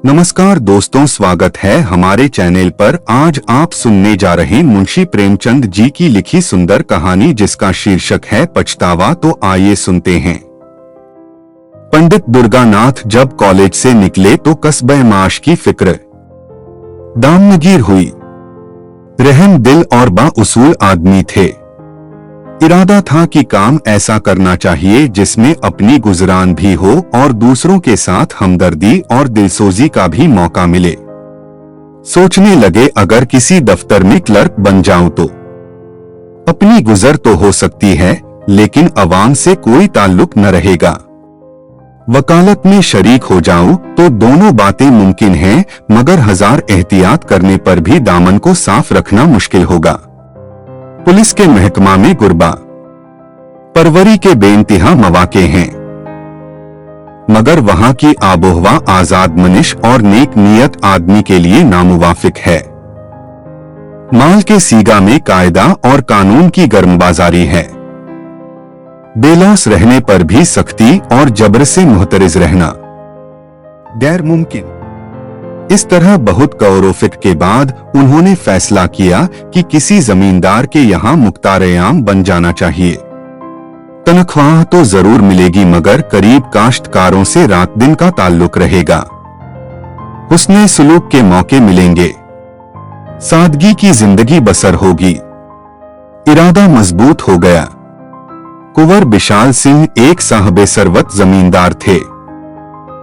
नमस्कार दोस्तों, स्वागत है हमारे चैनल पर। आज आप सुनने जा रहे मुंशी प्रेमचंद जी की लिखी सुंदर कहानी जिसका शीर्षक है पछतावा। तो आइए सुनते हैं। पंडित दुर्गानाथ जब कॉलेज से निकले तो कस्बे माश की फिक्र दामनगीर हुई। रहम दिल और बाउसूल आदमी थे। इरादा था कि काम ऐसा करना चाहिए जिसमें अपनी गुजरान भी हो और दूसरों के साथ हमदर्दी और दिलसोजी का भी मौका मिले। सोचने लगे अगर किसी दफ्तर में क्लर्क बन जाऊं तो अपनी गुजर तो हो सकती है, लेकिन अवाम से कोई ताल्लुक न रहेगा। वकालत में शरीक हो जाऊं तो दोनों बातें मुमकिन हैं, मगर हजार एहतियात करने पर भी दामन को साफ रखना मुश्किल होगा। पुलिस के महकमा में गुरबा परवरी के बेइंतहा मौके हैं, मगर वहां की आबोहवा आजाद मनिश और नेक नियत आदमी के लिए नामुवाफिक है। माल के सीगा में कायदा और कानून की गर्मबाजारी है। बेलौस रहने पर भी सख्ती और जबर से मुहतरिज रहना गैर मुमकिन। इस तरह बहुत गौर-व-फिक्र के बाद उन्होंने फैसला किया कि किसी जमींदार के यहाँ मुख्तार-ए-आम बन जाना चाहिए। तनख्वाह तो जरूर मिलेगी, मगर करीब काश्तकारों से रात दिन का ताल्लुक रहेगा। हुस्ने सुलूक के मौके मिलेंगे। सादगी की जिंदगी बसर होगी। इरादा मजबूत हो गया। कुंवर विशाल सिंह एक साहबे सरवत जमींदार थे।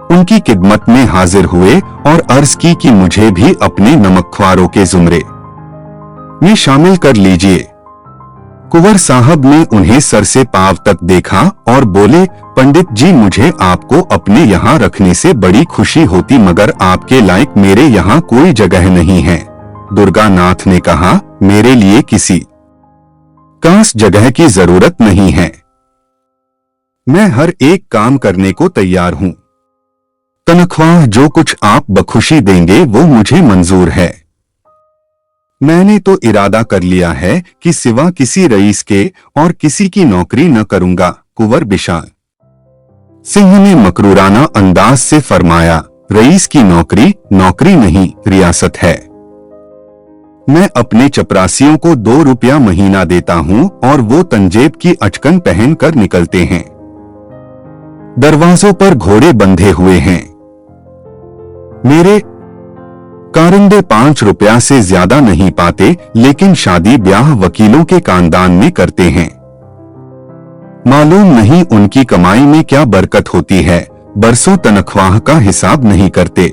उनकी खिदमत में हाजिर हुए और अर्ज की कि मुझे भी अपने नमकख्वारों के जुमरे में शामिल कर लीजिए। कुंवर साहब ने उन्हें सर से पांव तक देखा और बोले, पंडित जी, मुझे आपको अपने यहाँ रखने से बड़ी खुशी होती, मगर आपके लायक मेरे यहाँ कोई जगह नहीं है। दुर्गानाथ ने कहा, मेरे लिए किसी खास जगह की जरूरत नहीं है। मैं हर एक काम करने को तैयार हूँ। तनख्वाह जो कुछ आप बखुशी देंगे वो मुझे मंजूर है। मैंने तो इरादा कर लिया है कि सिवा किसी रईस के और किसी की नौकरी न करूंगा। कुंवर विशाल सिंह ने मकरूराना अंदाज से फरमाया, रईस की नौकरी नहीं, रियासत है। मैं अपने चपरासियों को 2 रुपया महीना देता हूं और वो तंजेब की अचकन पहन कर निकलते हैं। दरवाजों पर घोड़े बंधे हुए हैं। मेरे कारिंदे 5 रुपया से ज्यादा नहीं पाते, लेकिन शादी ब्याह वकीलों के खानदान में करते हैं। मालूम नहीं उनकी कमाई में क्या बरकत होती है, बरसों तनख्वाह का हिसाब नहीं करते।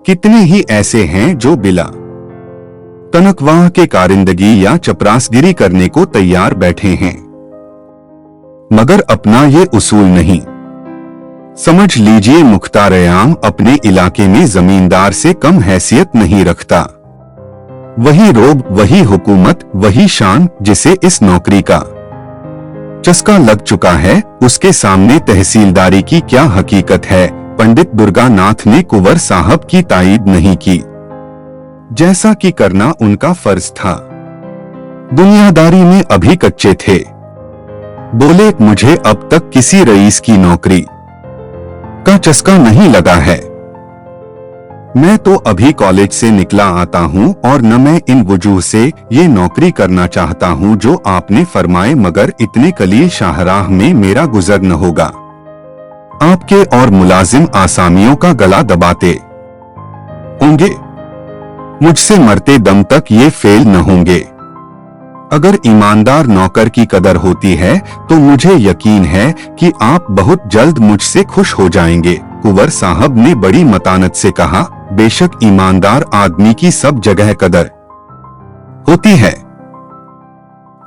कितने ही ऐसे हैं जो बिला तनख्वाह के कारिंदगी या चपरासगिरी करने को तैयार बैठे हैं, मगर अपना ये उसूल नहीं। समझ लीजिए, मुख्तार-ए-आम अपने इलाके में जमींदार से कम हैसियत नहीं रखता। वही रोब, वही हुकूमत, वही शान जिसे इस नौकरी का चस्का लग चुका है, उसके सामने तहसीलदारी की क्या हकीकत है। पंडित दुर्गानाथ ने कुंवर साहब की ताईद नहीं की, जैसा कि करना उनका फर्ज था। दुनियादारी में अभी कच्चे थे। बोले, मुझे अब तक किसी रईस की नौकरी का चस्का नहीं लगा है। मैं तो अभी कॉलेज से निकला आता हूं और न मैं इन वजूह से ये नौकरी करना चाहता हूं जो आपने फरमाए, मगर इतने कलील शाहराह में मेरा गुजर न होगा। आपके और मुलाजिम आसामियों का गला दबाते होंगे, मुझसे मरते दम तक ये फेल न होंगे। अगर ईमानदार नौकर की कदर होती है तो मुझे यकीन है कि आप बहुत जल्द मुझसे खुश हो जाएंगे। कुंवर साहब ने बड़ी मतानत से कहा, बेशक ईमानदार आदमी की सब जगह कदर होती है,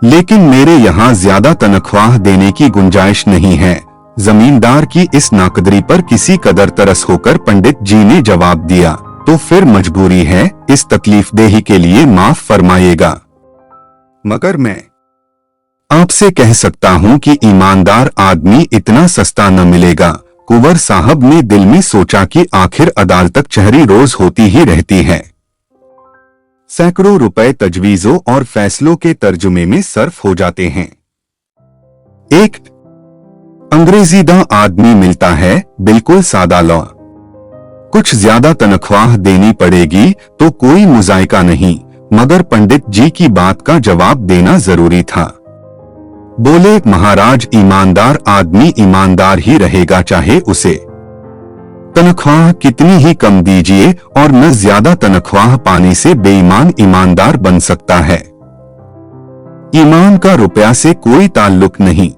लेकिन मेरे यहाँ ज्यादा तनख्वाह देने की गुंजाइश नहीं है। जमींदार की इस नाकदरी पर किसी कदर तरस होकर पंडित जी ने जवाब दिया, तो फिर मजबूरी है, इस तकलीफदेही के लिए माफ फरमाइएगा, मगर मैं आपसे कह सकता हूं कि ईमानदार आदमी इतना सस्ता न मिलेगा। कुंवर साहब ने दिल में सोचा कि आखिर अदालत कचहरी रोज होती ही रहती है। सैकड़ों रुपए तजवीजों और फैसलों के तर्जुमे में सर्फ हो जाते हैं। एक अंग्रेजीदा आदमी मिलता है, बिल्कुल सादा लौ। कुछ ज्यादा तनख्वाह देनी पड़ेगी तो कोई मुजायका नहीं, मगर पंडित जी की बात का जवाब देना जरूरी था। बोले, महाराज, ईमानदार आदमी ईमानदार ही रहेगा, चाहे उसे तनख्वाह कितनी ही कम दीजिए, और न ज्यादा तनख्वाह पाने से बेईमान ईमानदार बन सकता है। ईमान का रुपया से कोई ताल्लुक नहीं।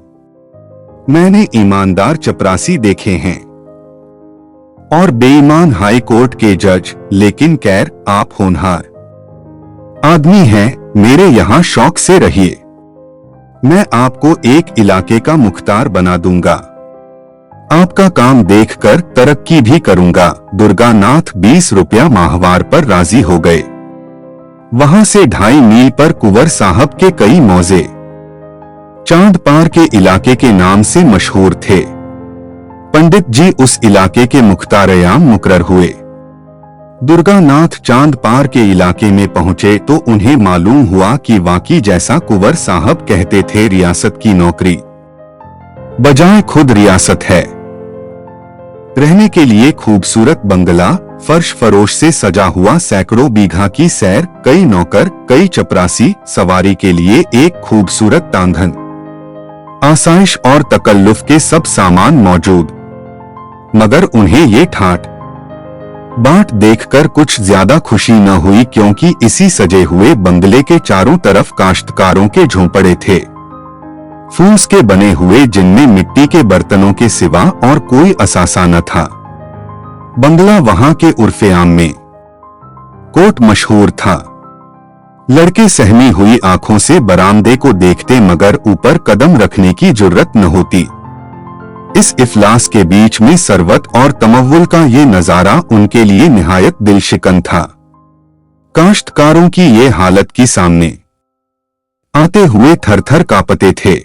मैंने ईमानदार चपरासी देखे हैं और बेईमान हाई कोर्ट के जज, लेकिन खैर आप होनहार आदमी हैं, मेरे यहां शौक से रहिए। मैं आपको एक इलाके का मुख्तार बना दूंगा, आपका काम देखकर तरक्की भी करूंगा। दुर्गानाथ 20 रुपया माहवार पर राजी हो गए। वहां से 2.5 मील पर कुंवर साहब के कई मौजे चांद पार के इलाके के नाम से मशहूर थे। पंडित जी उस इलाके के मुख्तार-ए-आम मुकर्रर हुए। दुर्गानाथ चांद पार के इलाके में पहुंचे तो उन्हें मालूम हुआ कि वाकई जैसा कुंवर साहब कहते थे, रियासत की नौकरी बजाय खुद रियासत है। रहने के लिए खूबसूरत बंगला, फर्श फरोश से सजा हुआ सैकड़ों बीघा की सैर, कई नौकर, कई चपरासी, सवारी के लिए एक खूबसूरत तांधन, आसाइश और तकल्लुफ के सब सामान मौजूद। मगर उन्हें ये ठाट बाट देखकर कुछ ज्यादा खुशी न हुई, क्योंकि इसी सजे हुए बंगले के चारों तरफ काश्तकारों के झोंपड़े थे, फूस के बने हुए, जिनमें मिट्टी के बर्तनों के सिवा और कोई असासा न था। बंगला वहां के उर्फे-आम में कोट मशहूर था। लड़के सहमी हुई आंखों से बरामदे को देखते, मगर ऊपर कदम रखने की जुर्रत न होती। इस इफलास के बीच में सरवत और तमव्वुल का ये नजारा उनके लिए निहायत दिलशिकन था। काश्तकारों की ये हालत की सामने आते हुए थर-थर कांपते थे।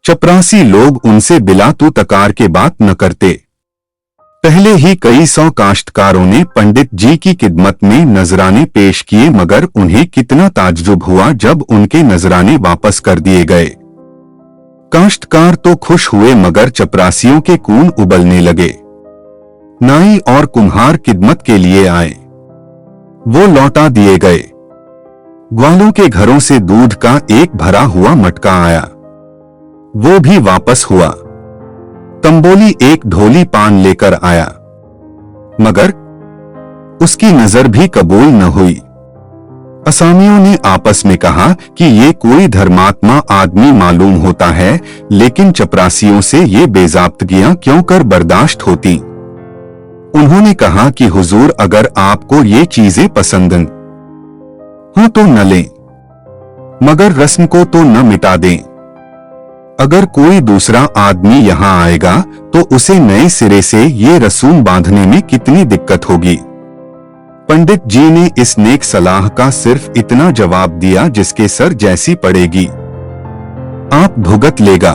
चपरासी लोग उनसे बिला तू तकार के बात न करते। पहले ही कई 100 काश्तकारों ने पंडित जी की खिदमत में नजराने पेश किए, मगर उन्हें कितना ताज्जुब हुआ जब उनके नजराने वापस कर दिए गए। काश्तकार तो खुश हुए, मगर चपरासियों के खून उबलने लगे। नाई और कुम्हार खिदमत के लिए आए, वो लौटा दिए गए। ग्वालों के घरों से दूध का एक भरा हुआ मटका आया, वो भी वापस हुआ। तंबोली एक ढोली पान लेकर आया, मगर उसकी नजर भी कबूल न हुई। असामियों ने आपस में कहा कि ये कोई धर्मात्मा आदमी मालूम होता है, लेकिन चपरासियों से ये बेज़ाब्तगियां क्यों कर बर्दाश्त होती। उन्होंने कहा कि हुजूर, अगर आपको ये चीजें पसंद हो तो न लें, मगर रस्म को तो न मिटा दें। अगर कोई दूसरा आदमी यहाँ आएगा तो उसे नए सिरे से ये रसूम बांधने में कितनी दिक्कत होगी। पंडित जी ने इस नेक सलाह का सिर्फ इतना जवाब दिया जिसके सर जैसी पड़ेगी आप भुगत लेगा,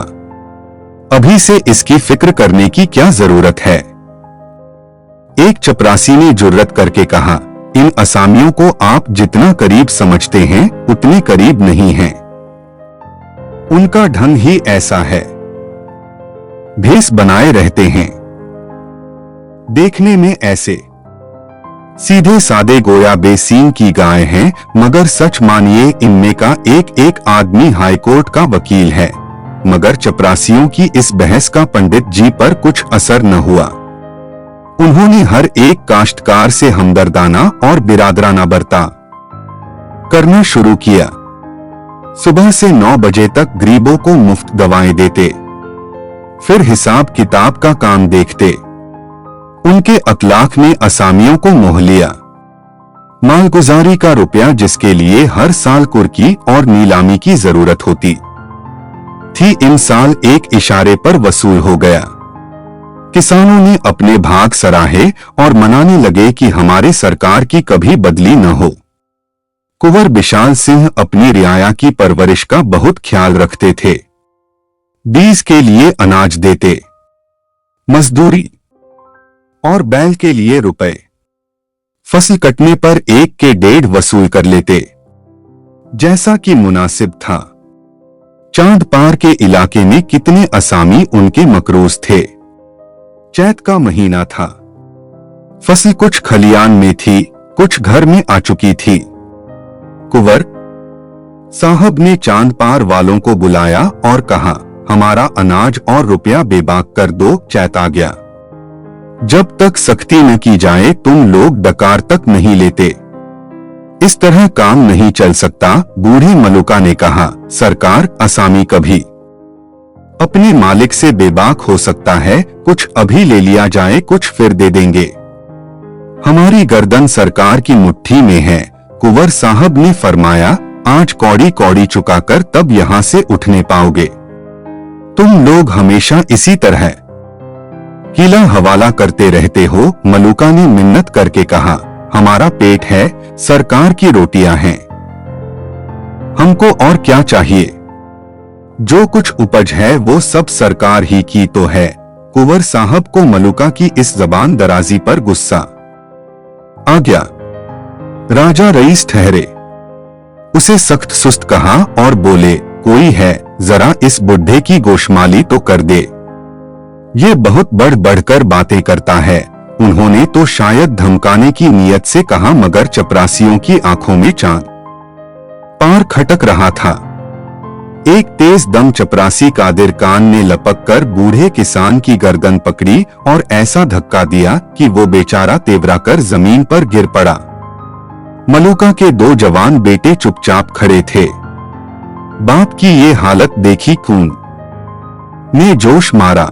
अभी से इसकी फिक्र करने की क्या जरूरत है। एक चपरासी ने जुर्रत करके कहा, इन असामियों को आप जितना करीब समझते हैं उतने करीब नहीं हैं। उनका ढंग ही ऐसा है, भेस बनाए रहते हैं, देखने में ऐसे सीधे सादे गोया बेसीन की गाय हैं, मगर सच मानिए इनमें का एक एक आदमी हाईकोर्ट का वकील है। मगर चपरासियों की इस बहस का पंडित जी पर कुछ असर न हुआ। उन्होंने हर एक काश्तकार से हमदर्दाना और बिरादराना बर्ताव करना शुरू किया। सुबह से 9 बजे तक गरीबों को मुफ्त दवाएं देते, फिर हिसाब किताब का काम देखते। उनके अखलाक ने असामियों को मोह लिया। मालगुजारी का रुपया जिसके लिए हर साल कुर्की और नीलामी की जरूरत होती थी, इन साल एक इशारे पर वसूल हो गया। किसानों ने अपने भाग सराहे और मनाने लगे कि हमारे सरकार की कभी बदली न हो। कुंवर विशाल सिंह अपनी रियाया की परवरिश का बहुत ख्याल रखते थे। बीज के लिए अनाज देते, मजदूरी और बैल के लिए रुपए, फसल कटने पर 1 के 1.5 वसूल कर लेते, जैसा कि मुनासिब था। चांद पार के इलाके में कितने असामी उनके मकरूज थे। चैत का महीना था, फसल कुछ खलियान में थी, कुछ घर में आ चुकी थी। कुंवर साहब ने चांद पार वालों को बुलाया और कहा, हमारा अनाज और रुपया बेबाक कर दो, चैता गया। जब तक सख्ती न की जाए तुम लोग डकार तक नहीं लेते। इस तरह काम नहीं चल सकता। बूढ़ी मलुका ने कहा, सरकार, असामी कभी अपने मालिक से बेबाक हो सकता है, कुछ अभी ले लिया जाए, कुछ फिर दे देंगे। हमारी गर्दन सरकार की मुट्ठी में है, कुंवर साहब ने फरमाया, आज कौड़ी कौड़ी चुकाकर तब यहां से उठने पाओगे। तुम लोग हमेशा इसी तरह किला हवाला करते रहते हो। मलुका ने मिन्नत करके कहा, हमारा पेट है, सरकार की रोटियां हैं, हमको और क्या चाहिए। जो कुछ उपज है वो सब सरकार ही की तो है। कुंवर साहब को मलुका की इस जबान दराजी पर गुस्सा आ गया। राजा रईस ठहरे, उसे सख्त सुस्त कहा और बोले, कोई है, जरा इस बुढ़े की गोशमाली तो कर दे, ये बहुत बढ़ बढ़कर बातें करता है। उन्होंने तो शायद धमकाने की नीयत से कहा, मगर चपरासियों की आंखों में चांद पार खटक रहा था। एक तेज दम चपरासी कादिर कान ने लपक कर बूढ़े किसान की गर्दन पकड़ी और ऐसा धक्का दिया कि वो बेचारा तेवरा कर जमीन पर गिर पड़ा। मलुका के दो जवान बेटे चुपचाप खड़े थे। बाप की ये हालत देखी खून ने जोश मारा।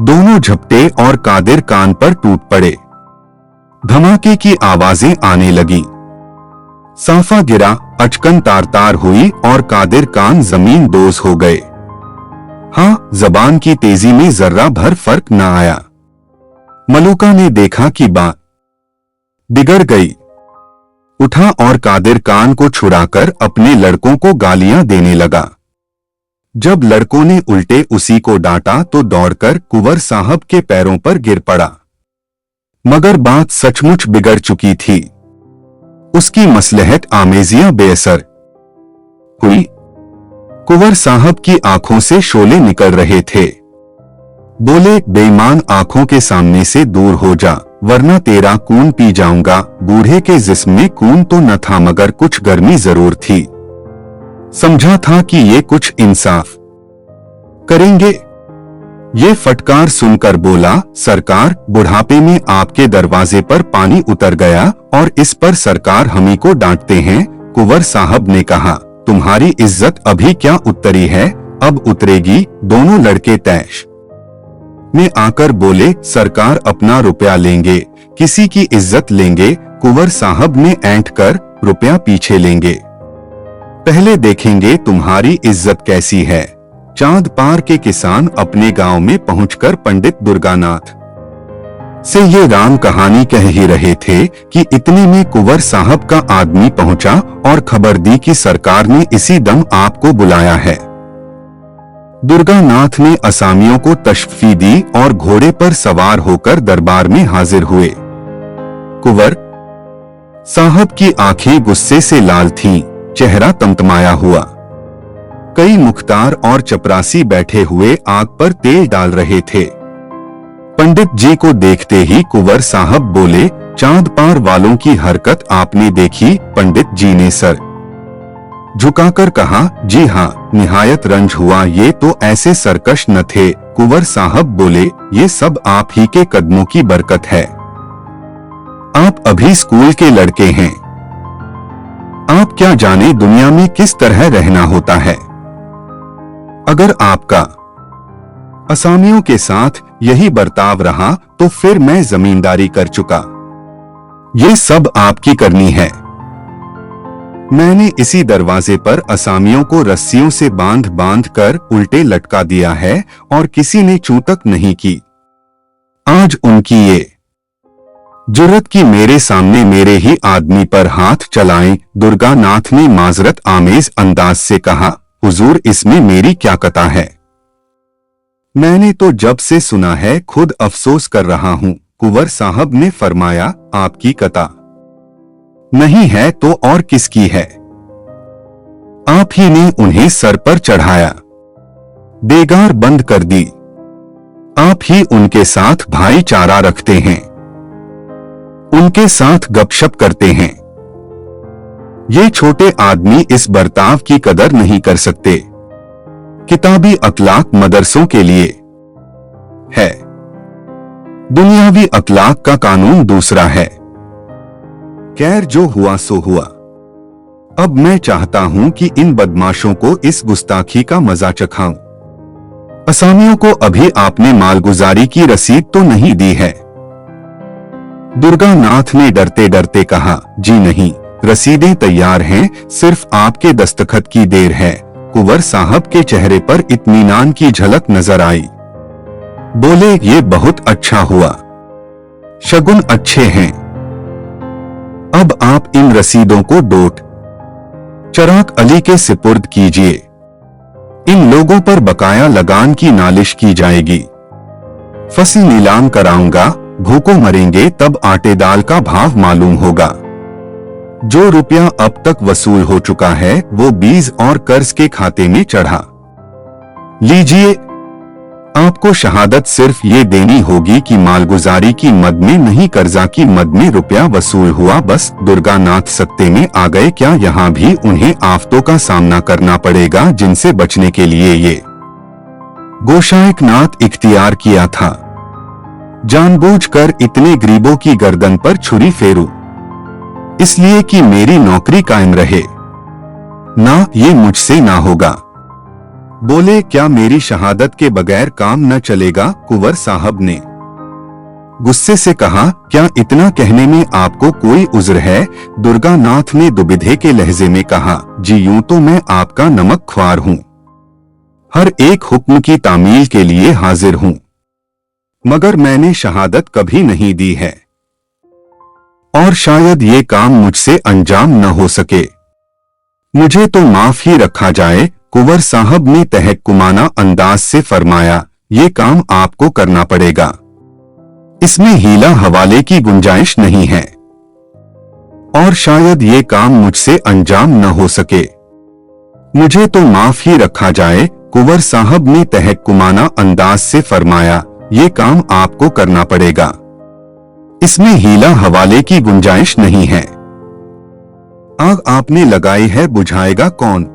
दोनों झपटे और कादिर कान पर टूट पड़े। धमाके की आवाजें आने लगी। साफा गिरा, अचकन तार तार हुई और कादिर कान जमीन दोज हो गए। हाँ, जबान की तेजी में जर्रा भर फर्क न आया। मलुका ने देखा कि बात बिगड़ गई। उठा और कादिर कान को छुड़ाकर अपने लड़कों को गालियां देने लगा। जब लड़कों ने उल्टे उसी को डांटा तो दौड़कर कुंवर साहब के पैरों पर गिर पड़ा। मगर बात सचमुच बिगड़ चुकी थी। उसकी मसलहत आमेजियां बेअसर हुई। कुंवर साहब की आंखों से शोले निकल रहे थे। बोले, बेईमान, आंखों के सामने से दूर हो जा, वरना तेरा खून पी जाऊंगा। बूढ़े के जिस्म में खून तो न था, मगर कुछ गर्मी जरूर थी। समझा था कि ये कुछ इंसाफ करेंगे। ये फटकार सुनकर बोला, सरकार, बुढ़ापे में आपके दरवाजे पर पानी उतर गया और इस पर सरकार हमी को डांटते हैं। कुंवर साहब ने कहा, तुम्हारी इज्जत अभी क्या उतरी है, अब उतरेगी। दोनों लड़के तैश में आकर बोले, सरकार अपना रुपया लेंगे, किसी की इज्जत लेंगे। कुंवर साहब ने ऐंठ कर, रुपया पीछे लेंगे, पहले देखेंगे तुम्हारी इज्जत कैसी है। चांद पार के किसान अपने गांव में पहुंचकर पंडित दुर्गानाथ से ये राम कहानी कह ही रहे थे कि इतने में कुंवर साहब का आदमी पहुंचा और खबर दी कि सरकार ने इसी दम आपको बुलाया है। दुर्गानाथ ने असामियों को तशफी दी और घोड़े पर सवार होकर दरबार में हाजिर हुए। कुंवर साहब की आंखें गुस्से से लाल थीं, चेहरा तमतमाया हुआ। कई मुख्तार और चपरासी बैठे हुए आग पर तेल डाल रहे थे। पंडित जी को देखते ही कुंवर साहब बोले, चांद पार वालों की हरकत आपने देखी? पंडित जी ने सर झुकाकर कहा, जी हाँ, निहायत रंज हुआ। ये तो ऐसे सरकश न थे। कुंवर साहब बोले, ये सब आप ही के कदमों की बरकत है। आप अभी स्कूल के लड़के हैं, आप क्या जाने दुनिया में किस तरह रहना होता है। अगर आपका असामियों के साथ यही बर्ताव रहा तो फिर मैं जमींदारी कर चुका। ये सब आपकी करनी है। मैंने इसी दरवाजे पर असामियों को रस्सियों से बांध बांध कर उल्टे लटका दिया है और किसी ने चूं तक नहीं की। आज उनकी ये जुर्रत की मेरे सामने मेरे ही आदमी पर हाथ चलाएं। दुर्गानाथ ने माजरत आमेज अंदाज से कहा, हुजूर, इसमें मेरी क्या कता है। मैंने तो जब से सुना है खुद अफसोस कर रहा हूं। कुंवर साहब ने फरमाया, आपकी कता नहीं है तो और किसकी है। आप ही ने उन्हें सर पर चढ़ाया, बेगार बंद कर दी। आप ही उनके साथ भाईचारा रखते हैं। उनके साथ गपशप करते हैं। ये छोटे आदमी इस बर्ताव की कदर नहीं कर सकते। किताबी अखलाक मदरसों के लिए है, दुनियावी अखलाक का कानून दूसरा है। खैर, जो हुआ सो हुआ। अब मैं चाहता हूं कि इन बदमाशों को इस गुस्ताखी का मजा चखाऊं। असामियों को अभी आपने मालगुजारी की रसीद तो नहीं दी है? दुर्गा नाथ ने डरते डरते कहा, जी नहीं, रसीदें तैयार हैं, सिर्फ आपके दस्तखत की देर है। कुंवर साहब के चेहरे पर इत्मीनान की झलक नजर आई। बोले, ये बहुत अच्छा हुआ, शगुन अच्छे हैं। अब आप इन रसीदों को डॉट चिराग अली के सिपुर्द कीजिए। इन लोगों पर बकाया लगान की नालिश की जाएगी। फसल नीलाम कराऊंगा, भूखों मरेंगे तब आटे दाल का भाव मालूम होगा। जो रुपया अब तक वसूल हो चुका है वो बीज और कर्ज के खाते में चढ़ा। लीजिए, आपको शहादत सिर्फ ये देनी होगी कि मालगुजारी की मद में नहीं, कर्जा की मद में रुपया वसूल हुआ। बस। दुर्गा नाथ सकते में आ गए। क्या यहाँ भी उन्हें आफतों का सामना करना पड़ेगा जिनसे बचने के लिए ये गोशाएक नाथ इख्तियार किया था? जानबूझकर इतने गरीबों की गर्दन पर छुरी फेरूं, इसलिए कि मेरी नौकरी कायम रहे? ना, ये मुझसे ना होगा। बोले, क्या मेरी शहादत के बगैर काम न चलेगा? कुंवर साहब ने गुस्से से कहा, क्या इतना कहने में आपको कोई उज्र है? दुर्गा नाथ ने दुबिधे के लहजे में कहा, जी यूं तो मैं आपका नमक ख्वार हूं, हर एक हुक्म की तामील के लिए हाजिर हूं, मगर मैंने शहादत कभी नहीं दी है और शायद ये काम मुझसे अंजाम न हो सके। मुझे तो माफ ही रखा जाए। कुंवर साहब ने तहक्कुमाना अंदाज से फरमाया, ये काम आपको करना पड़ेगा, इसमें हीला हवाले की गुंजाइश नहीं है और शायद ये काम मुझसे अंजाम न हो सके। मुझे तो माफ ही रखा जाए। कुंवर साहब ने तहक्कुमाना अंदाज से फरमाया, ये काम आपको करना पड़ेगा, इसमें हीला हवाले की गुंजाइश नहीं है। आग आपने लगाई है, बुझाएगा कौन?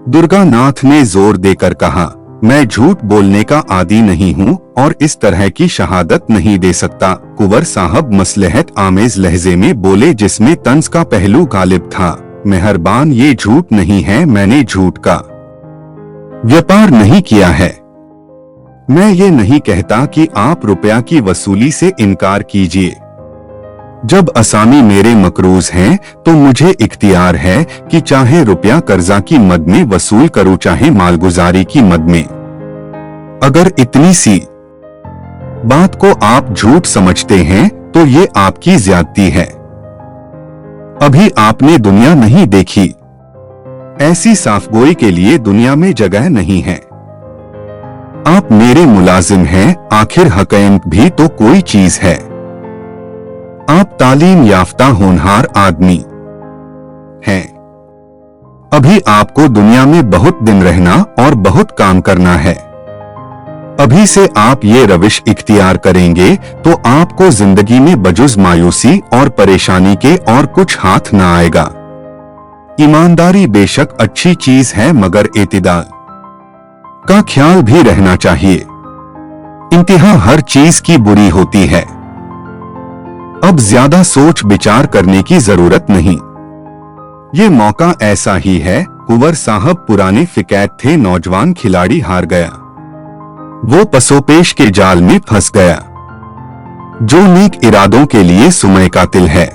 दुर्गा नाथ ने जोर देकर कहा, मैं झूठ बोलने का आदी नहीं हूं और इस तरह की शहादत नहीं दे सकता। कुंवर साहब मसलहत आमेज लहजे में बोले, जिसमें तंज का पहलू गालिब था, मेहरबान, ये झूठ नहीं है, मैंने झूठ का व्यापार नहीं किया है। मैं ये नहीं कहता कि आप रुपया की वसूली से इनकार कीजिए। जब असामी मेरे मकरूज हैं तो मुझे इख्तियार है कि चाहे रुपया कर्जा की मद में वसूल करूं, चाहे मालगुजारी की मद में। अगर इतनी सी बात को आप झूठ समझते हैं तो ये आपकी ज्यादती है। अभी आपने दुनिया नहीं देखी, ऐसी साफगोई के लिए दुनिया में जगह नहीं है। आप मेरे मुलाजिम हैं, आखिर हक़ीक़त भी तो कोई चीज है। आप तालीम याफ्ता होनहार आदमी हैं। अभी आपको दुनिया में बहुत दिन रहना और बहुत काम करना है। अभी से आप ये रविश इख्तियार करेंगे तो आपको जिंदगी में बजुज मायूसी और परेशानी के और कुछ हाथ न आएगा। ईमानदारी बेशक अच्छी चीज है, मगर एतिदाल का ख्याल भी रहना चाहिए। इंतहा हर चीज की बुरी होती है। अब ज्यादा सोच विचार करने की जरूरत नहीं, ये मौका ऐसा ही है। कुंवर साहब पुराने फिकैत थे, नौजवान खिलाड़ी हार गया, वो पसोपेश के जाल में फंस गया। जो नेक इरादों के लिए सुमय कातिल है।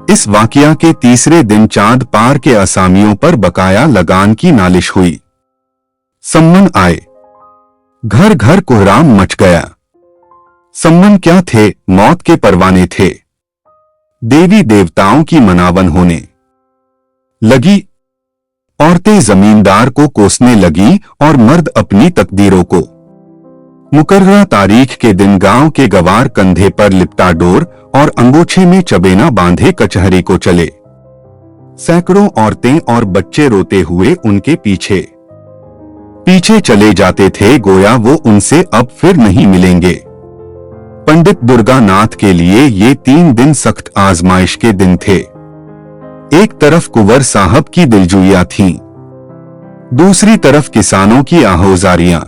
इस वाकया के तीसरे दिन चांद पार के असामियों पर बकाया लगान की नालिश हुई। सम्मन आए, घर घर कोहराम मच गया। सम्मन क्या थे? मौत के परवाने थे। देवी देवताओं की मनावन होने लगी। औरतें जमींदार को कोसने लगी और मर्द अपनी तकदीरों को। मुकर्ररा तारीख के दिन गांव के गवार कंधे पर लिपटा डोर और अंगोछे में चबेना बांधे कचहरी को चले। सैकड़ों औरतें और बच्चे रोते हुए उनके पीछे पीछे चले जाते थे, गोया वो उनसे अब फिर नहीं मिलेंगे। पंडित दुर्गानाथ के लिए ये 3 दिन सख्त आजमाइश के दिन थे। एक तरफ कुंवर साहब की दिलजुइयां थीं, दूसरी तरफ किसानों की आहोजारियां।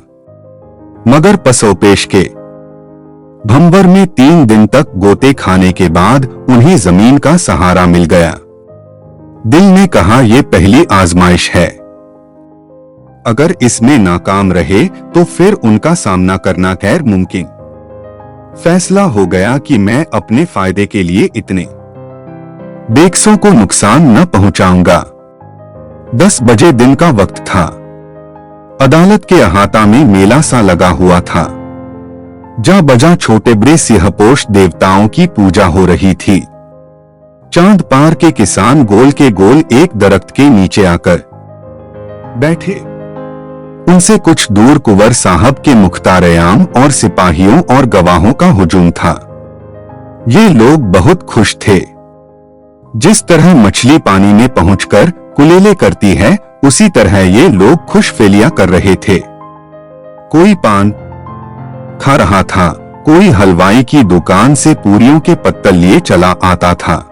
मगर पसोपेश के भंवर में 3 दिन तक गोते खाने के बाद उन्हें जमीन का सहारा मिल गया। दिल ने कहा, यह पहली आजमाइश है, अगर इसमें नाकाम रहे तो फिर उनका सामना करना गैर मुमकिन। फैसला हो गया कि मैं अपने फायदे के लिए इतने बेकसों को नुकसान न पहुंचाऊंगा। 10 बजे दिन का वक्त था। अदालत के अहाता में मेला सा लगा हुआ था। जा बजा छोटे बड़े सिंहपोश देवताओं की पूजा हो रही थी। चांद पार के किसान गोल के गोल एक दरख्त के नीचे आकर बैठे। उनसे कुछ दूर कुंवर साहब के मुख्तार-ए-आम और सिपाहियों और गवाहों का हुजूम था। ये लोग बहुत खुश थे। जिस तरह मछली पानी में पहुंचकर कुलेले करती है, उसी तरह ये लोग खुश फेलियां कर रहे थे। कोई पान खा रहा था, कोई हलवाई की दुकान से पूरियों के पत्तल लिए चला आता था।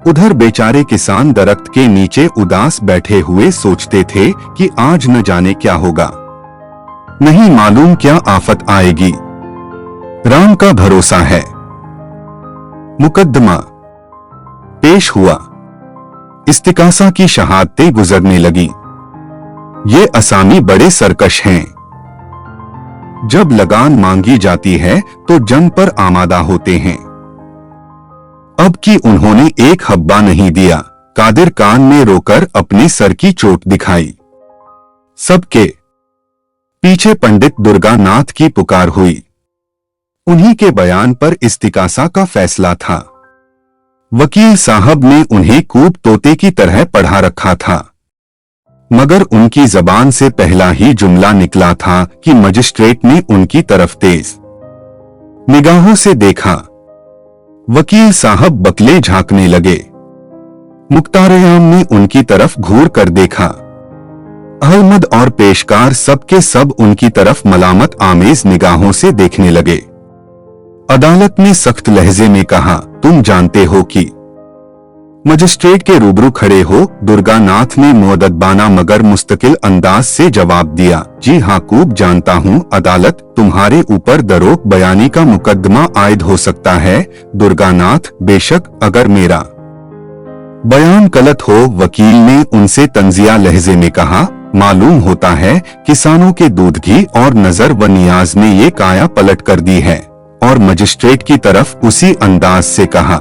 उधर बेचारे किसान दरख्त के नीचे उदास बैठे हुए सोचते थे कि आज न जाने क्या होगा, नहीं मालूम क्या आफत आएगी। राम का भरोसा है। मुकद्दमा पेश हुआ। इस्तिकासा की शहादतें गुजरने लगी। ये असामी बड़े सरकश हैं। जब लगान मांगी जाती है तो जंग पर आमादा होते हैं। अब की उन्होंने एक हब्बा नहीं दिया। कादिर कान ने रोकर अपने सर की चोट दिखाई। सबके पीछे पंडित दुर्गानाथ की पुकार हुई। उन्हीं के बयान पर इस्तिकासा का फैसला था। वकील साहब ने उन्हें कूब तोते की तरह पढ़ा रखा था, मगर उनकी जबान से पहला ही जुमला निकला था कि मजिस्ट्रेट ने उनकी तरफ तेज निगाहों से देखा। वकील साहब बकले झांकने लगे। मुख्तार-ए-आम ने उनकी तरफ घूर कर देखा। अहमद और पेशकार सबके सब उनकी तरफ मलामत आमेज निगाहों से देखने लगे। अदालत ने सख्त लहजे में कहा, तुम जानते हो कि मजिस्ट्रेट के रूबरू खड़े हो। दुर्गानाथ ने मुअद्दबाना मगर मुस्तकिल अंदाज से जवाब दिया, जी हाँ खूब जानता हूँ। अदालत, तुम्हारे ऊपर दरोग बयानी का मुकदमा आयद हो सकता है। दुर्गानाथ, बेशक, अगर मेरा बयान गलत हो। वकील ने उनसे तंजिया लहजे में कहा, मालूम होता है किसानों के दूध घी और नजर व नियाज ने ये काया पलट कर दी है। और मजिस्ट्रेट की तरफ उसी अंदाज से कहा।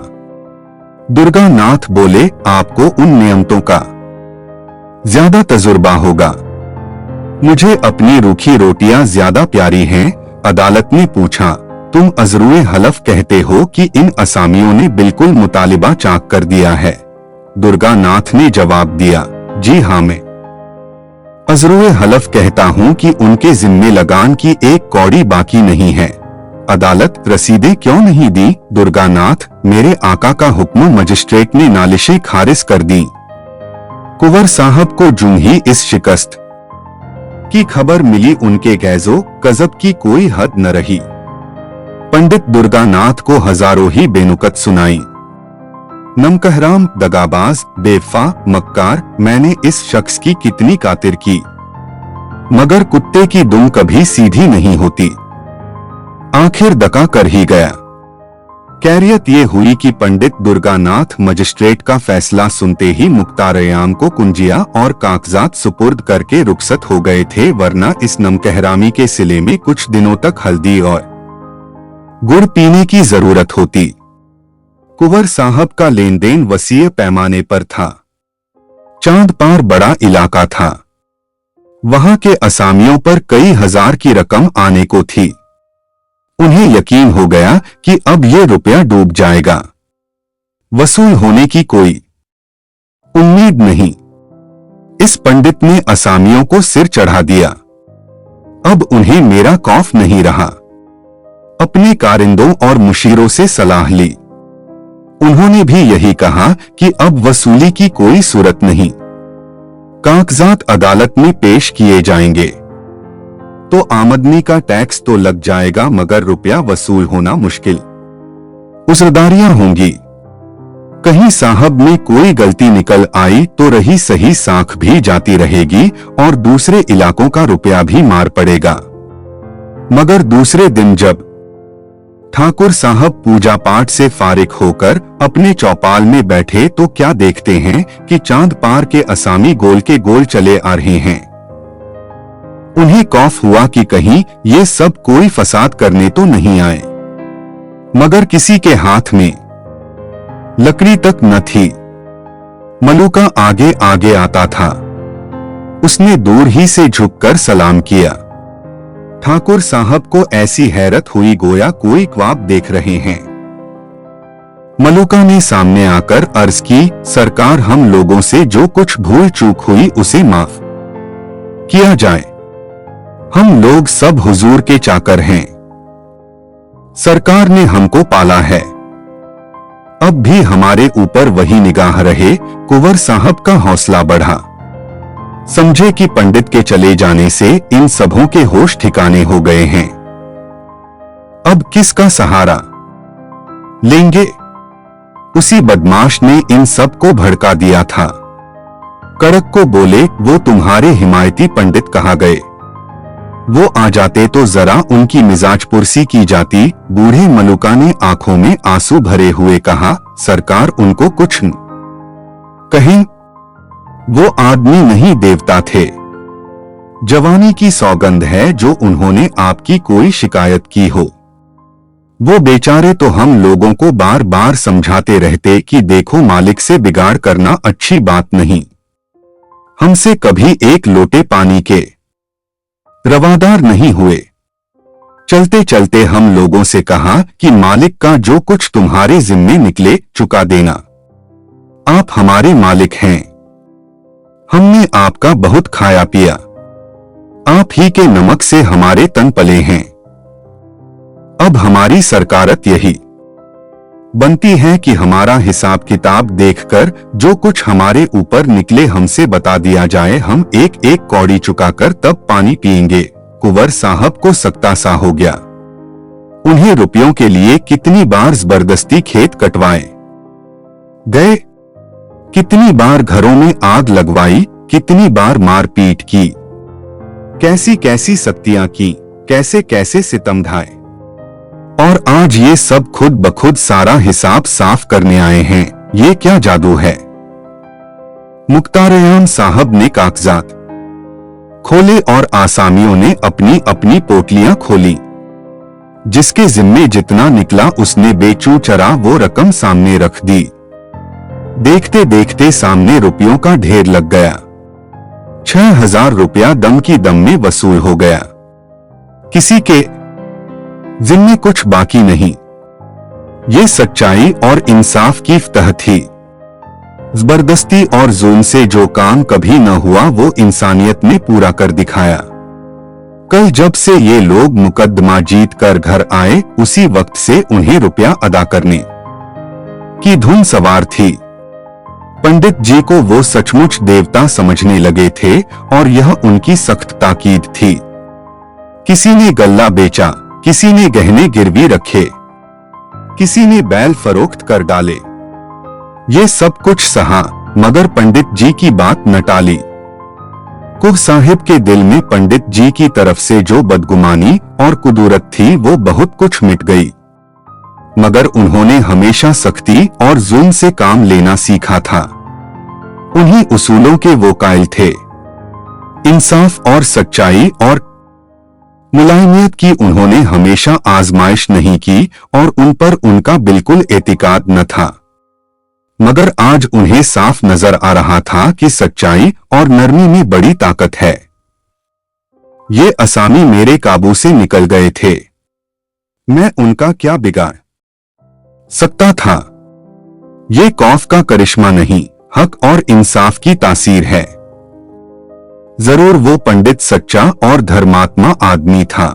दुर्गानाथ बोले, आपको उन नियमतों का ज्यादा तजुर्बा होगा। मुझे अपनी रूखी रोटियां ज्यादा प्यारी हैं। अदालत ने पूछा, तुम अजरुए हलफ कहते हो कि इन असामियों ने बिल्कुल मुतालिबा चाक कर दिया है। दुर्गानाथ ने जवाब दिया, जी हाँ, मैं अजरुए हलफ कहता हूँ कि उनके जिम्मे लगान की एक कौड़ी बाकी नहीं है। अदालत, रसीदें क्यों नहीं दी? दुर्गानाथ, मेरे आका का हुक्म। मजिस्ट्रेट ने नालिशें खारिज कर दी। कुंवर साहब को जूं ही इस शिकस्त की खबर मिली, उनके गैजो कज़ब की कोई हद न रही। पंडित दुर्गानाथ को हजारों ही बेनुकत सुनाई। नमकहराम, दगाबाज, बेवफा, मक्कार, मैंने इस शख्स की कितनी कातिर की, मगर कुत्ते की दुम कभी सीधी नहीं होती। आखिर दका कर ही गया। कैरियत ये हुई कि पंडित दुर्गानाथ मजिस्ट्रेट का फैसला सुनते ही मुख्तार-ए-आम को कुंजिया और कागजात सुपुर्द करके रुखसत हो गए थे, वरना इस नमकहरामी के सिले में कुछ दिनों तक हल्दी और गुड़ पीने की जरूरत होती। कुंवर साहब का लेन देन वसीय पैमाने पर था। चांद पार बड़ा इलाका था। वहां के असामियों पर कई हजार की रकम आने को थी। उन्हें यकीन हो गया कि अब ये रुपया डूब जाएगा। वसूल होने की कोई उम्मीद नहीं। इस पंडित ने असामियों को सिर चढ़ा दिया। अब उन्हें मेरा खौफ नहीं रहा। अपने कारिंदों और मुशीरों से सलाह ली। उन्होंने भी यही कहा कि अब वसूली की कोई सूरत नहीं। कागजात अदालत में पेश किए जाएंगे। तो आमदनी का टैक्स तो लग जाएगा मगर रुपया वसूल होना मुश्किल। उसरदारियां होंगी। कहीं साहब में कोई गलती निकल आई तो रही सही साख भी जाती रहेगी और दूसरे इलाकों का रुपया भी मार पड़ेगा। मगर दूसरे दिन जब ठाकुर साहब पूजा पाठ से फारिग होकर अपने चौपाल में बैठे तो क्या देखते हैं कि चांद पार के असामी गोल के गोल चले आ रहे हैं। उन्हें खौफ हुआ कि कहीं ये सब कोई फसाद करने तो नहीं आए, मगर किसी के हाथ में लकड़ी तक न थी। मलूका आगे आगे आता था। उसने दूर ही से झुककर सलाम किया। ठाकुर साहब को ऐसी हैरत हुई गोया कोई ख्वाब देख रहे हैं। मलूका ने सामने आकर अर्ज की, सरकार हम लोगों से जो कुछ भूल चूक हुई उसे माफ किया जाए। हम लोग सब हुजूर के चाकर हैं। सरकार ने हमको पाला है, अब भी हमारे ऊपर वही निगाह रहे। कुंवर साहब का हौसला बढ़ा। समझे कि पंडित के चले जाने से इन सबों के होश ठिकाने हो गए हैं। अब किसका सहारा लेंगे? उसी बदमाश ने इन सब को भड़का दिया था। कड़क को बोले, वो तुम्हारे हिमायती पंडित कहाँ गए? वो आ जाते तो जरा उनकी मिजाज पुरसी की जाती। बूढ़े मलूका ने आंखों में आंसू भरे हुए कहा, सरकार उनको कुछ न कहें, वो आदमी नहीं देवता थे। जवानी की सौगंध है जो उन्होंने आपकी कोई शिकायत की हो। वो बेचारे तो हम लोगों को बार बार समझाते रहते कि देखो मालिक से बिगाड़ करना अच्छी बात नहीं। हमसे कभी एक लोटे पानी के रवादार नहीं हुए। चलते चलते हम लोगों से कहा कि मालिक का जो कुछ तुम्हारे जिम्मे निकले चुका देना। आप हमारे मालिक हैं। हमने आपका बहुत खाया पिया। आप ही के नमक से हमारे तन पले हैं। अब हमारी सरकारत यही बनती है कि हमारा हिसाब किताब देखकर जो कुछ हमारे ऊपर निकले हमसे बता दिया जाए। हम एक एक कौड़ी चुकाकर तब पानी पिएंगे। कुंवर साहब को सकता सा हो गया। उन्हें रुपयों के लिए कितनी बार जबरदस्ती खेत कटवाए गए, कितनी बार घरों में आग लगवाई, कितनी बार मारपीट की, कैसी कैसी सख्तियां की, कैसे कैसे सितम ढाए। और आज ये सब खुद बखुद सारा हिसाब साफ करने आए हैं। ये क्या जादू है? मुख्तार साहब ने कागजात खोले और आसामियों ने अपनी अपनी पोटलियां खोली। जिसके जिम्मे जितना निकला उसने बेचू चरा वो रकम सामने रख दी। देखते देखते सामने रुपयों का ढेर लग गया। 6,000 रुपया दम की दम में वसूल हो गया। किसी के जिम्मे कुछ बाकी नहीं। ये सच्चाई और इंसाफ की फतह थी। जबरदस्ती और जुल्म से जो काम कभी न हुआ वो इंसानियत ने पूरा कर दिखाया। कल जब से ये लोग मुकदमा जीत कर घर आए उसी वक्त से उन्हें रुपया अदा करने की धुन सवार थी। पंडित जी को वो सचमुच देवता समझने लगे थे और यह उनकी सख्त ताकीद थी। किसी ने गल्ला बेचा, किसी ने गहने गिरवी रखे, किसी ने बैल फरोख्त कर डाले। ये सब कुछ सहा मगर पंडित जी की बात न टाली। कुह साहिब के दिल में पंडित जी की तरफ से जो बदगुमानी और कुदूरत थी वो बहुत कुछ मिट गई। मगर उन्होंने हमेशा सख्ती और जुल्म से काम लेना सीखा था। उन्हीं उसूलों के वो कायल थे। इंसाफ और सच्चाई और मुलायमियत की उन्होंने हमेशा आजमाइश नहीं की और उन पर उनका बिल्कुल एतिकाद न था। मगर आज उन्हें साफ नजर आ रहा था कि सच्चाई और नरमी में बड़ी ताकत है। ये असामी मेरे काबू से निकल गए थे। मैं उनका क्या बिगाड़ सकता था? ये खौफ का करिश्मा नहीं, हक और इंसाफ की तासीर है। जरूर वो पंडित सच्चा और धर्मात्मा आदमी था।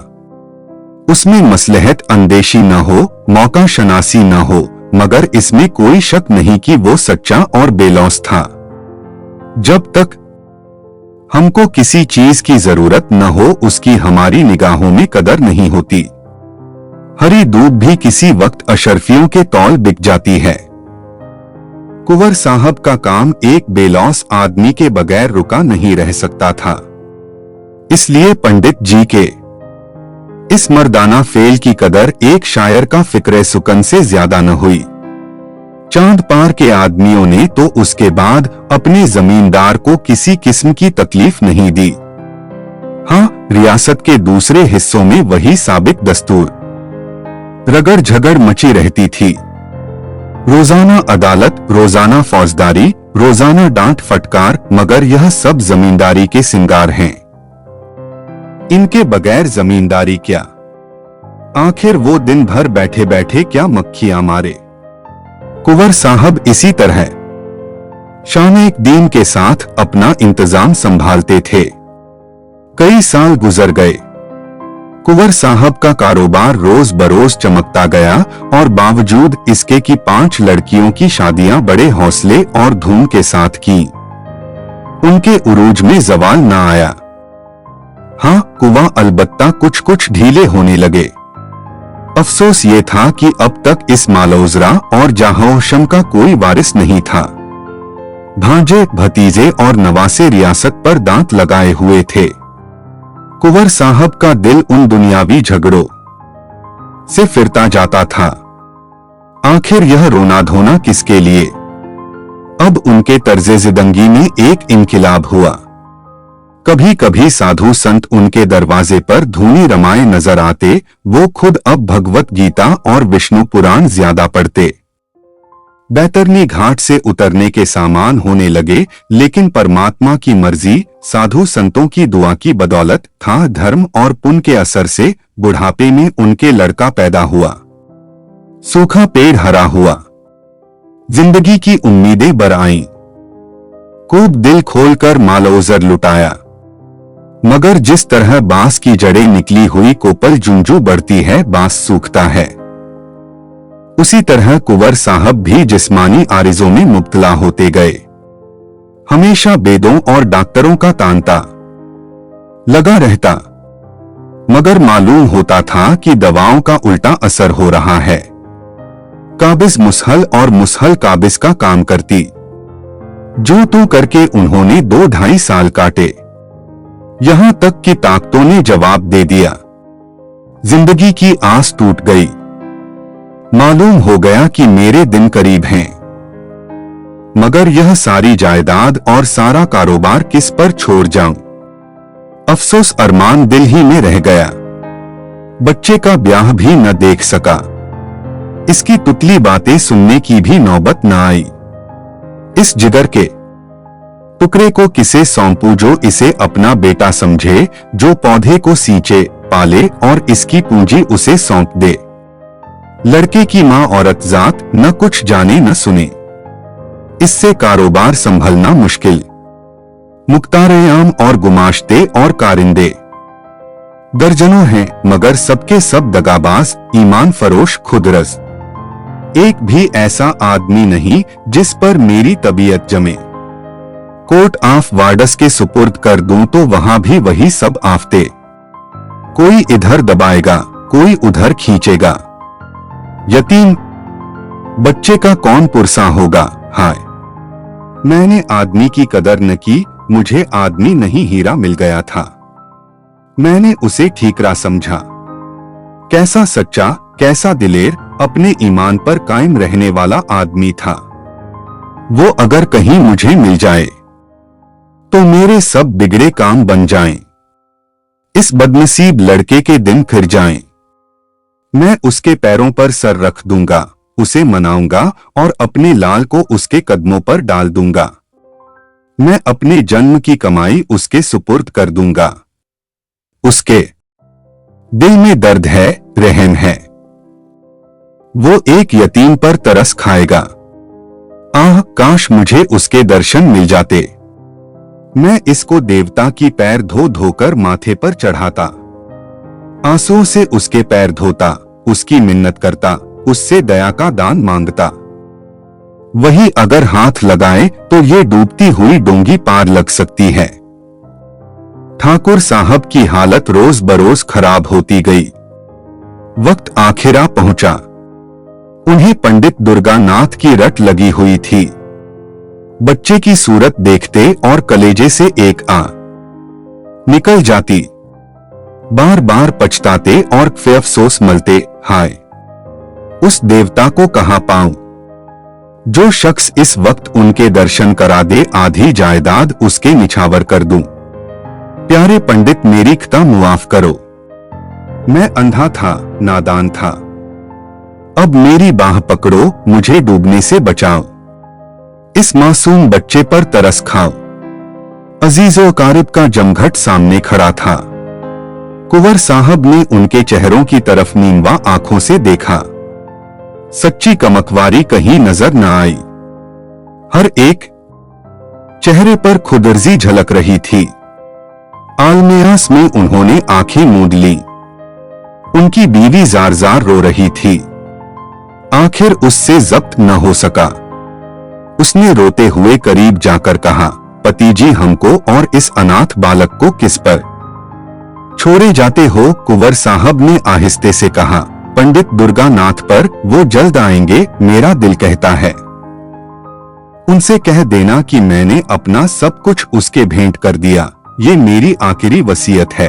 उसमें मसलहत अंदेशी न हो, मौका शनासी न हो, मगर इसमें कोई शक नहीं कि वो सच्चा और बेलौस था। जब तक हमको किसी चीज की जरूरत न हो उसकी हमारी निगाहों में कदर नहीं होती। हरी दूध भी किसी वक्त अशर्फियों के तौल बिक जाती है। कुंवर साहब का काम एक बेलौस आदमी के बगैर रुका नहीं रह सकता था। इसलिए पंडित जी के इस मर्दाना फेल की कदर एक शायर का फिक्रे सुकन से ज्यादा न हुई। चांद पार के आदमियों ने तो उसके बाद अपने जमींदार को किसी किस्म की तकलीफ नहीं दी। हाँ, रियासत के दूसरे हिस्सों में वही साबिक दस्तूर रगड़ झगड़ मची रहती थी। रोजाना अदालत, रोजाना फौजदारी, रोजाना डांट फटकार, मगर यह सब जमींदारी के सिंगार हैं। इनके बगैर जमींदारी क्या? आखिर वो दिन भर बैठे बैठे क्या मक्खियां मारे। कुंवर साहब इसी तरह शान दीन के साथ अपना इंतजाम संभालते थे। कई साल गुजर गए। कुंवर साहब का कारोबार रोज बरोज चमकता गया और बावजूद इसके कि 5 लड़कियों की शादियां बड़े हौसले और धूम के साथ की। उनके उरूज में जवाल न आया। हाँ, कुआं अलबत्ता कुछ कुछ ढीले होने लगे। अफसोस ये था कि अब तक इस मालौजरा और जहांशम का कोई वारिस नहीं था। भांजे, भतीजे और नवासे रियासत पर दांत लगाए हुए थे। कुंवर साहब का दिल उन दुनियावी झगड़ों से फिरता जाता था। आखिर यह रोना धोना किसके लिए? अब उनके तर्जे जिंदगी में एक इनकिलाब हुआ। कभी कभी साधु संत उनके दरवाजे पर धूनी रमाए नजर आते। वो खुद अब भगवत गीता और विष्णु पुराण ज्यादा पढ़ते। बैतरनी घाट से उतरने के सामान होने लगे, लेकिन परमात्मा की मर्जी, साधु संतों की दुआ की बदौलत, था धर्म और पुण्य के असर से बुढ़ापे में उनके लड़का पैदा हुआ। सूखा पेड़ हरा हुआ। जिंदगी की उम्मीदें बर आईं। खूब दिल खोलकर मालौजर लुटाया, मगर जिस तरह बांस की जड़ें निकली हुई कोपल जुंजू बढ़ती है, बांस सूखता है। उसी तरह कुंवर साहब भी जिस्मानी आरिज़ों में मुब्तला होते गए। हमेशा वेदों और डॉक्टरों का तांता लगा रहता, मगर मालूम होता था कि दवाओं का उल्टा असर हो रहा है। काबिज मुसहल और मुसहल काबिज का काम करती। जो तू करके उन्होंने 2-2.5 साल काटे। यहां तक कि ताकतों ने जवाब दे दिया। जिंदगी की आस टूट गई। मालूम हो गया कि मेरे दिन करीब हैं। मगर यह सारी जायदाद और सारा कारोबार किस पर छोड़ जाऊं? अफसोस, अरमान दिल ही में रह गया। बच्चे का ब्याह भी न देख सका। इसकी तुतली बातें सुनने की भी नौबत न आई। इस जिगर के टुकड़े को किसे सौंपूं जो इसे अपना बेटा समझे, जो पौधे को सींचे, पाले और इसकी पूंजी उसे सौंप दे। लड़के की मां औरत जात न कुछ जाने न सुने। इससे कारोबार संभलना मुश्किल। मुख्तार-ए-आम और गुमाश्ते और कारिंदे दर्जनों हैं, मगर सबके सब दगाबाज, ईमान फरोश, खुदरज। एक भी ऐसा आदमी नहीं जिस पर मेरी तबीयत जमे। कोर्ट ऑफ वार्डस के सुपुर्द कर दूं तो वहां भी वही सब आफते। कोई इधर दबाएगा, कोई उधर खींचेगा। यतीम बच्चे का कौन पुरसा होगा? हाय, मैंने आदमी की कदर न की। मुझे आदमी नहीं हीरा मिल गया था। मैंने उसे ठीकरा समझा। कैसा सच्चा, कैसा दिलेर, अपने ईमान पर कायम रहने वाला आदमी था। वो अगर कहीं मुझे मिल जाए तो मेरे सब बिगड़े काम बन जाएं। इस बदनसीब लड़के के दिन फिर जाएं। मैं उसके पैरों पर सर रख दूंगा, उसे मनाऊंगा और अपने लाल को उसके कदमों पर डाल दूंगा। मैं अपने जन्म की कमाई उसके सुपुर्द कर दूंगा। उसके दिल में दर्द है, रहम है। वो एक यतीम पर तरस खाएगा। आह, काश मुझे उसके दर्शन मिल जाते। मैं इसको देवता की पैर धो धोकर माथे पर चढ़ाता। आंसुओं से उसके पैर धोता, उसकी मिन्नत करता, उससे दया का दान मांगता। वही अगर हाथ लगाए तो ये डूबती हुई डोंगी पार लग सकती है। ठाकुर साहब की हालत रोज बरोज खराब होती गई। वक्त आखिरा पहुंचा। उन्हें पंडित दुर्गानाथ की रट लगी हुई थी। बच्चे की सूरत देखते और कलेजे से एक आ निकल जाती। बार बार पछताते और फिर अफसोस मलते, हाय उस देवता को कहां पाऊं जो शख्स इस वक्त उनके दर्शन करा दे, आधी जायदाद उसके निछावर कर दूं। प्यारे पंडित, मेरी खता मुआफ करो। मैं अंधा था, नादान था। अब मेरी बाह पकड़ो, मुझे डूबने से बचाओ। इस मासूम बच्चे पर तरस खाओ। अजीजो कारिब का जमघट सामने खड़ा था। कुंवर साहब ने उनके चेहरों की तरफ नींवा आंखों से देखा। सच्ची कमकवारी कहीं नजर न आई। हर एक चेहरे पर खुदर्जी झलक रही थी। आलमियास में उन्होंने आंखें मूंद ली। उनकी बीवी जार जार रो रही थी। आखिर उससे जब्त न हो सका। उसने रोते हुए करीब जाकर कहा, पति जी, हमको और इस अनाथ बालक को किस पर छोड़े जाते हो? कुंवर साहब ने आहिस्ते से कहा, पंडित दुर्गानाथ पर, वो जल्द आएंगे, मेरा दिल कहता है। उनसे कह देना कि मैंने अपना सब कुछ उसके भेंट कर दिया। ये मेरी आखिरी वसीयत है।